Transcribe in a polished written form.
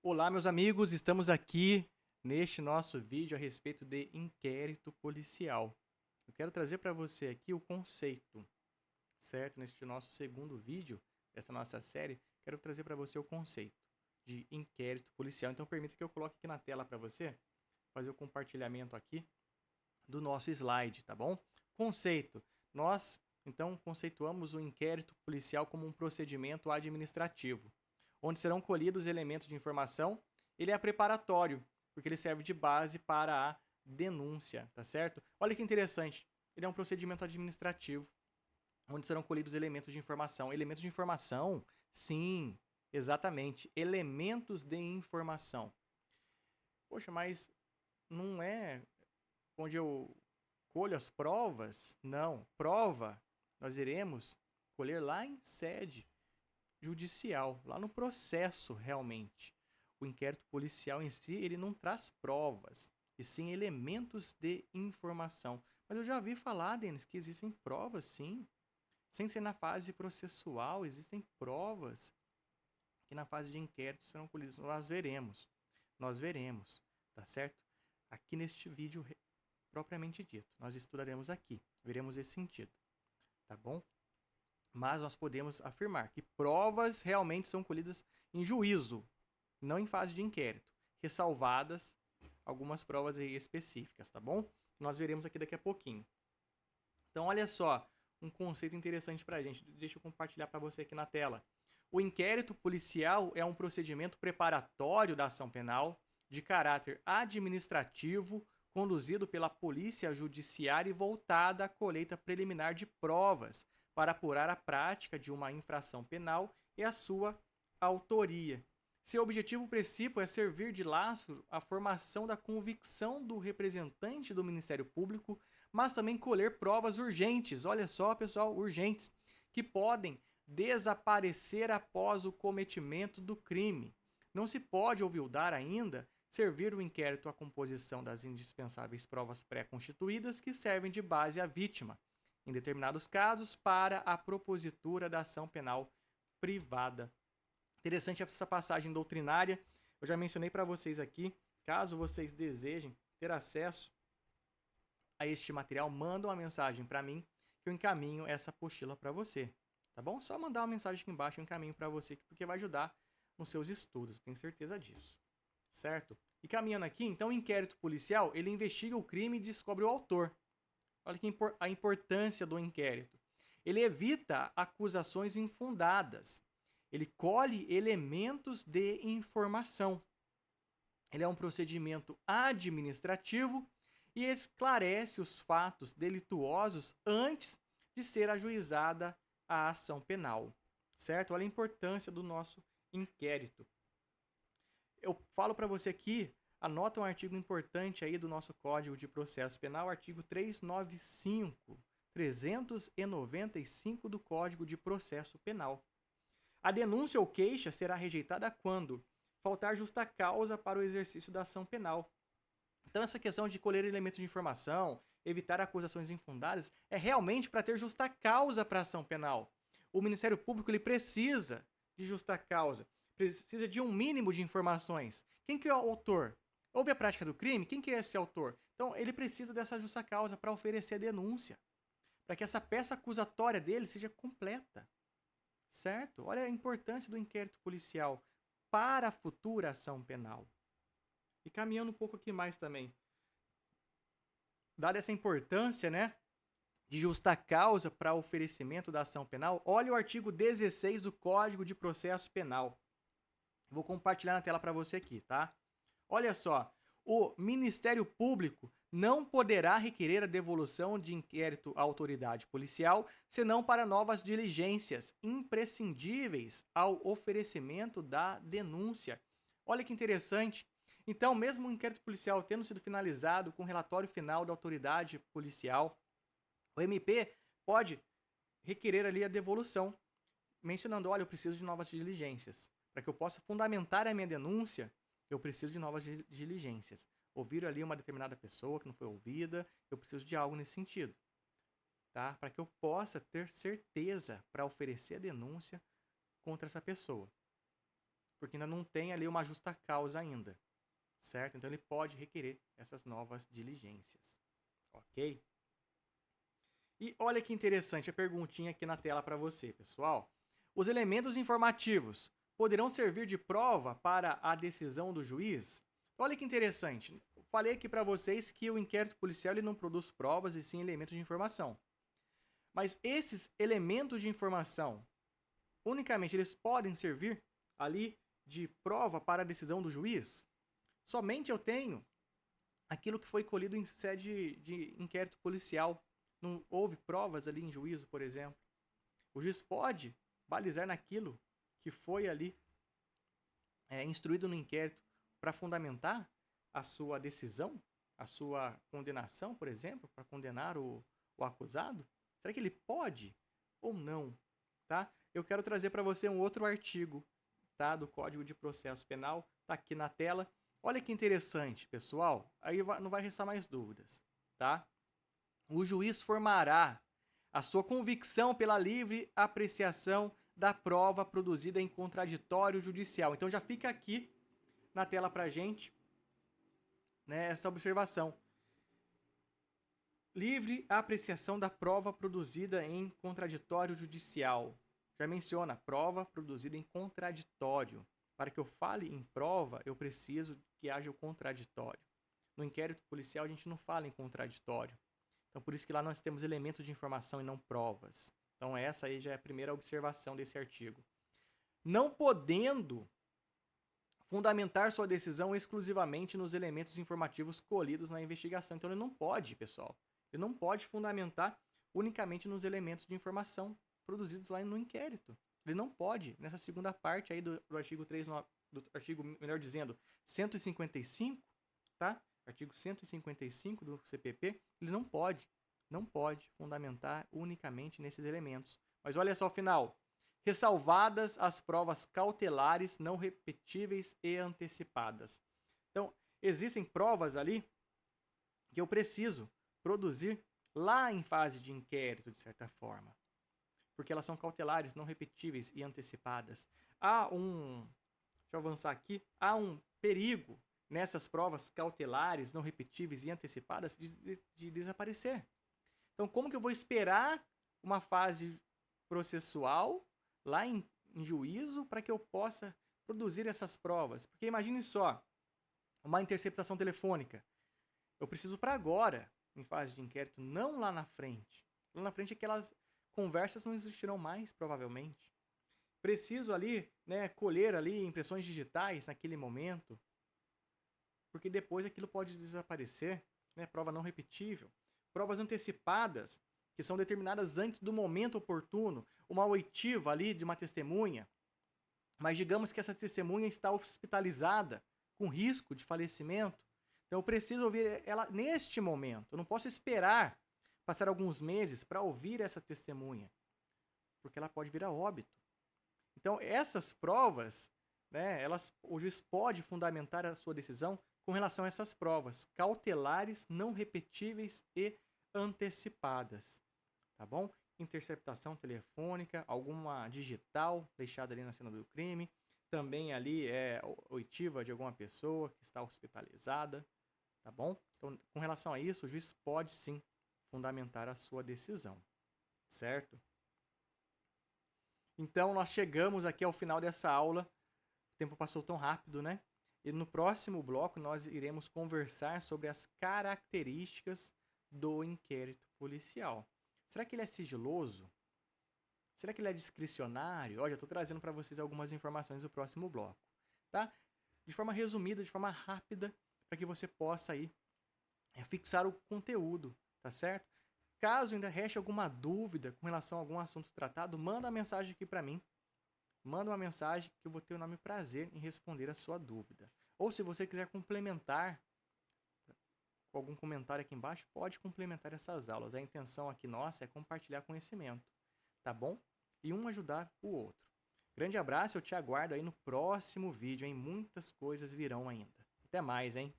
Olá, meus amigos, estamos aqui neste nosso vídeo a respeito de inquérito policial. Eu quero trazer para você aqui o conceito, certo? Neste nosso segundo vídeo dessa nossa série, quero trazer para você o conceito de inquérito policial. Então, permita que eu coloque aqui na tela para você, fazer o compartilhamento aqui do nosso slide, tá bom? Conceito. Nós, então, conceituamos o inquérito policial como um procedimento administrativo, onde serão colhidos elementos de informação. Ele é preparatório, porque ele serve de base para a denúncia, tá certo? Olha que interessante. Ele é um procedimento administrativo, onde serão colhidos elementos de informação. Elementos de informação? Sim, exatamente. Elementos de informação. Poxa, mas não é onde eu colho as provas? Não. Prova nós iremos colher lá em sede judicial, lá no processo realmente. O inquérito policial em si, ele não traz provas, e sim elementos de informação. Mas eu já ouvi falar, Denis, que existem provas, sim. Sem ser na fase processual, existem provas que na fase de inquérito serão colhidas. Nós veremos, tá certo? Aqui neste vídeo propriamente dito. Nós estudaremos aqui, veremos esse sentido, tá bom? Mas nós podemos afirmar que provas realmente são colhidas em juízo, não em fase de inquérito, ressalvadas algumas provas aí específicas, tá bom? Nós veremos aqui daqui a pouquinho. Então, olha só, um conceito interessante para a gente. Deixa eu compartilhar para você aqui na tela. O inquérito policial é um procedimento preparatório da ação penal de caráter administrativo conduzido pela polícia judiciária e voltada à colheita preliminar de provas para apurar a prática de uma infração penal e a sua autoria. Seu objetivo principal é servir de lastro à formação da convicção do representante do Ministério Público, mas também colher provas urgentes, olha só, pessoal, urgentes, que podem desaparecer após o cometimento do crime. Não se pode ouvidar ainda servir o inquérito à composição das indispensáveis provas pré-constituídas que servem de base à vítima, em determinados casos, para a propositura da ação penal privada. Interessante essa passagem doutrinária. Eu já mencionei para vocês aqui. Caso vocês desejem ter acesso a este material, manda uma mensagem para mim que eu encaminho essa apostila para você. Tá bom? Só mandar uma mensagem aqui embaixo, eu encaminho para você, porque vai ajudar nos seus estudos, eu tenho certeza disso. Certo? E caminhando aqui, então o inquérito policial, ele investiga o crime e descobre o autor. Olha que a importância do inquérito. Ele evita acusações infundadas. Ele colhe elementos de informação. Ele é um procedimento administrativo e esclarece os fatos delituosos antes de ser ajuizada a ação penal. Certo? Olha a importância do nosso inquérito. Eu falo para você aqui, anota um artigo importante aí do nosso Código de Processo Penal, artigo 395 do Código de Processo Penal. A denúncia ou queixa será rejeitada quando faltar justa causa para o exercício da ação penal. Então, essa questão de colher elementos de informação, evitar acusações infundadas, é realmente para ter justa causa para a ação penal. O Ministério Público ele precisa de justa causa, precisa de um mínimo de informações. Quem que é o autor? Houve a prática do crime? Quem que é esse autor? Então, ele precisa dessa justa causa para oferecer a denúncia, para que essa peça acusatória dele seja completa. Certo? Olha a importância do inquérito policial para a futura ação penal. E caminhando um pouco aqui mais também. Dada essa importância, né, de justa causa para oferecimento da ação penal, olha o artigo 16 do Código de Processo Penal. Vou compartilhar na tela para você aqui, tá? Olha só, o Ministério Público não poderá requerer a devolução de inquérito à autoridade policial, senão para novas diligências imprescindíveis ao oferecimento da denúncia. Olha que interessante. Então, mesmo o inquérito policial tendo sido finalizado com o relatório final da autoridade policial, o MP pode requerer ali a devolução, mencionando, olha, eu preciso de novas diligências. Para que eu possa fundamentar a minha denúncia, eu preciso de novas diligências. Ouvir ali uma determinada pessoa que não foi ouvida, eu preciso de algo nesse sentido. Tá? Para que eu possa ter certeza para oferecer a denúncia contra essa pessoa. porque ainda não tem ali uma justa causa ainda, certo? Então ele pode requerer essas novas diligências, ok? E olha que interessante a perguntinha aqui na tela para você, pessoal. Os elementos informativos poderão servir de prova para a decisão do juiz? Olha que interessante. Falei aqui para vocês que o inquérito policial ele não produz provas e sim elementos de informação. Mas esses elementos de informação, unicamente eles podem servir ali de prova para a decisão do juiz? Somente eu tenho aquilo que foi colhido em sede de inquérito policial. Não houve provas ali em juízo, por exemplo. O juiz pode balizar naquilo que foi ali instruído no inquérito para fundamentar a sua decisão, a sua condenação, por exemplo, para condenar o acusado? Será que ele pode ou não? Tá? Eu quero trazer para você um outro artigo, tá, do Código de Processo Penal, tá aqui na tela. Olha que interessante, pessoal. Aí não vai restar mais dúvidas, tá? O juiz formará a sua convicção pela livre apreciação da prova produzida em contraditório judicial. Então já fica aqui na tela pra gente, né, essa observação. Livre apreciação da prova produzida em contraditório judicial. Já menciona, prova produzida em contraditório. Para que eu fale em prova, eu preciso que haja o contraditório. No inquérito policial, a gente não fala em contraditório. Então, por isso que lá nós temos elementos de informação e não provas. Então, essa aí já é a primeira observação desse artigo. Não podendo fundamentar sua decisão exclusivamente nos elementos informativos colhidos na investigação. Então, ele não pode, pessoal. Ele não pode fundamentar unicamente nos elementos de informação produzidos lá no inquérito. Ele não pode, nessa segunda parte aí do artigo 3, do artigo, melhor dizendo, 155, tá? Artigo 155 do CPP, ele não pode fundamentar unicamente nesses elementos. Mas olha só o final. Ressalvadas as provas cautelares não repetíveis e antecipadas. Então, existem provas ali que eu preciso produzir lá em fase de inquérito, de certa forma. Porque elas são cautelares, não repetíveis e antecipadas. Deixa eu avançar aqui. Há um perigo nessas provas cautelares, não repetíveis e antecipadas de desaparecer. Então, como que eu vou esperar uma fase processual lá em juízo para que eu possa produzir essas provas? Porque imagine só, uma interceptação telefônica. Eu preciso para agora, em fase de inquérito, não lá na frente. Lá na frente aquelas conversas não existirão mais, provavelmente. Preciso ali, né, colher ali impressões digitais naquele momento, porque depois aquilo pode desaparecer, né? Prova não repetível. Provas antecipadas, que são determinadas antes do momento oportuno, uma oitiva ali de uma testemunha, mas digamos que essa testemunha está hospitalizada, com risco de falecimento, então eu preciso ouvir ela neste momento. Eu não posso esperar passar alguns meses para ouvir essa testemunha, porque ela pode vir a óbito. Então essas provas, né, o juiz pode fundamentar a sua decisão com relação a essas provas cautelares, não repetíveis e antecipadas, tá bom? Interceptação telefônica, alguma digital deixada ali na cena do crime, também ali oitiva de alguma pessoa que está hospitalizada, tá bom? Então, com relação a isso, o juiz pode sim fundamentar a sua decisão, certo? Então, nós chegamos aqui ao final dessa aula. O tempo passou tão rápido, né? E no próximo bloco nós iremos conversar sobre as características do inquérito policial. Será que ele é sigiloso? Será que ele é discricionário? Ó, já estou trazendo para vocês algumas informações do próximo bloco, tá? De forma resumida, de forma rápida, para que você possa aí fixar o conteúdo, tá certo? Caso ainda reste alguma dúvida com relação a algum assunto tratado, manda uma mensagem aqui para mim. Manda uma mensagem que eu vou ter o enorme prazer em responder a sua dúvida. Ou se você quiser complementar com algum comentário aqui embaixo, pode complementar essas aulas. A intenção aqui nossa é compartilhar conhecimento, tá bom? E um ajudar o outro. Grande abraço, eu te aguardo aí no próximo vídeo, hein? Muitas coisas virão ainda. Até mais, hein?